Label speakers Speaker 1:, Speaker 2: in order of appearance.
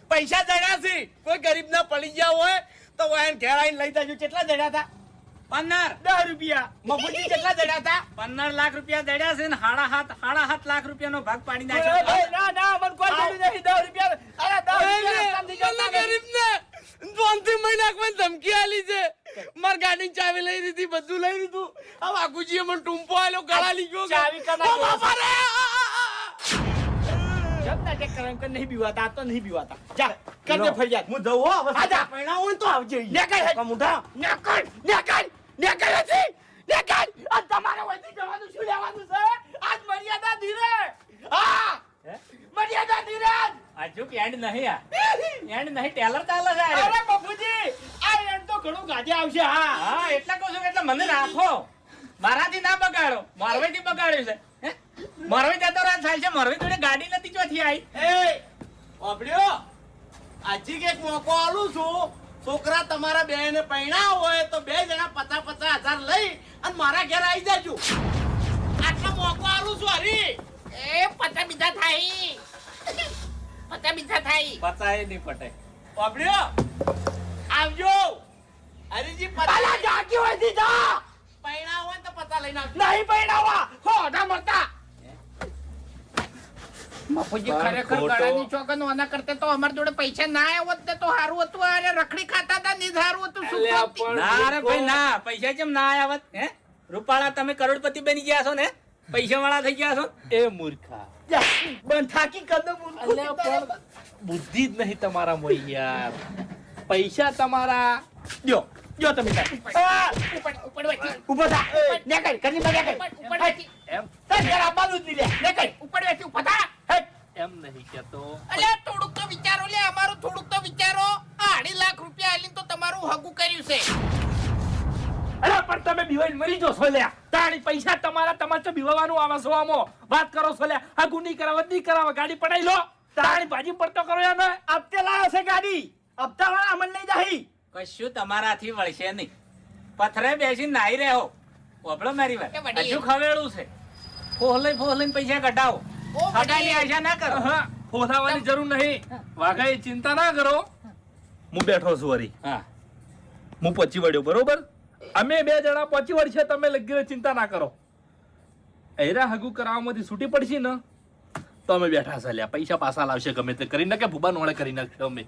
Speaker 1: પૈસા જડ્યા છે કોઈ ગરીબ ના પડી ગયા હોય તો વાયન ઘેર આવીને લઈ જાજો કેટલા જડ્યા હતા
Speaker 2: 10
Speaker 1: રૂપિયા મફુજી કેટલા જડ્યા હતા
Speaker 2: 15 લાખ રૂપિયા જડ્યા છે ને 7.5 લાખ રૂપિયાનો ભાગ પાડી નાખ્યો
Speaker 1: ના મને કોઈ જરૂર નથી 10 રૂપિયા અરે 10 રૂપિયા ગરીબ ને 2-3 મહિના કોઈ ધમકી આલી છે માર ગાડી ચાવી લઈ લીધી બધું લઈ લીધું આ વાઘુજીએ મને ટુંપો આલ્યો ગળા લીધો ચાવી કના બાપા રે જબ નાટક કરમ કે નહીં બીવાતા તો નહીં બીવાતા જા કરને ફરિયાદ હું જઉં હો હવે આજા પૈણા હોય તો આવજે નેકળ મુઢા નેકળ હતી નેકળ આ તમારે વધી જવાનું શું લેવાનું છે આજ મર્યાદા ધીરે હા મર્યાદા ધીરે
Speaker 2: આજુ કે એન્ડ નહીં એન્ડ નહીં ટેલર ચાલે છે
Speaker 1: અરે બાપુજી આ એન્ડ તો ઘણું ગાજે આવશે
Speaker 2: હા એટલે કહું છું કે એટલે મને રાખો મારાથી ના બગાડો મારવાઈથી બગાડ્યું છે મારવાઈ જતો રાત થાય છે મારવાઈ જોડે ગાડી નથી ચોથી આવી
Speaker 1: એ ઓબડ્યો આજી કે એક મોકો આલું છું છોકરા તમારા બે ને પૈણા હોય તો બે જણા 50,000 લઈ અને મારા ઘેર આવી જાજો આટલો મોકો આલું છું હરી
Speaker 3: એ પતા બીજા થાય
Speaker 2: પચાય નહીં પટે
Speaker 1: ઓબડ્યો આવજો હરીજી પતા જાકી હોય દીધા પૈણા હોય તો પતા લઈને આવજો નહીં પૈણાવા હોડા મરતા
Speaker 3: બાપુજી ખરેખર ગળાની ચોકન ઓના કરતે તો અમાર જોડે પૈસા ના આવત ને તો હારું હતું અરે રખડી ખાતા હતા ની હારું હતું શું
Speaker 2: ના રે ભાઈ ના પૈસા કેમ ના આવત હે રૂપાળા તમે કરોડપતિ બની ગયા છો ને પૈસા વાળા થઈ ગયા છો
Speaker 4: એ મૂર્ખા
Speaker 1: બંધ થાકી કદમ
Speaker 4: અલ્યા પણ બુદ્ધિ જ નહીં તમારા મોય યાર પૈસા તમારા
Speaker 1: જો તમે
Speaker 3: ઉપર બેઠી
Speaker 1: ઉભો થા નેકળ કની માં નેકળ
Speaker 3: ઉપર બેઠી
Speaker 4: એમ
Speaker 1: તને જરા બાલુ જ લે નેકળ
Speaker 3: ઉપર બેઠી ઉપર થા
Speaker 4: એમ નહીં કેતો
Speaker 3: અલે થોડુંક તો વિચારો લે અમારું થોડુંક તો વિચારો 2.5 લાખ રૂપિયા આલીને તો તમારું હગું કર્યું છે
Speaker 4: અરે પણ તમે બીવાઈને મરી જો છો લ્યા તાણી પૈસા તમારા તમારે તો બીવાનું આવે છો આમો વાત કરો છો લ્યા આ ગુની કરાવ ગાડી પડાઈ લો તાણી ભાજી પડતો કરો યાર ને
Speaker 1: હપ્તે લાવ્યો છે ગાડી હપ્તા વાળા અમલ નહીં જાહી
Speaker 2: કશું તમારાથી વળશે નહીં પથરે બેસી નાઈ રહ્યો ઓબળો મારી વાત હજુ ખવેડું છે ફોહલઈને પૈસા કઢાવો ખટાની આશા ના કરો
Speaker 4: હા ફોલાવાની જરૂર નહીં વાઘાઈ ચિંતા ના કરો હું બેઠો છું વરી
Speaker 2: હા
Speaker 4: હું પહોંચી વળ્યો બરોબર અમે બે જણા પહોંચી વળશે તમે લગી ચિંતા ના કરો એરા હગુ કરાવવામાંથી છૂટી પડશે ને તો અમે બેઠા છે લ્યા પૈસા પાછા લાવશે ગમે તે કરીને કે ભૂબા નોળે કરી નાખશે અમે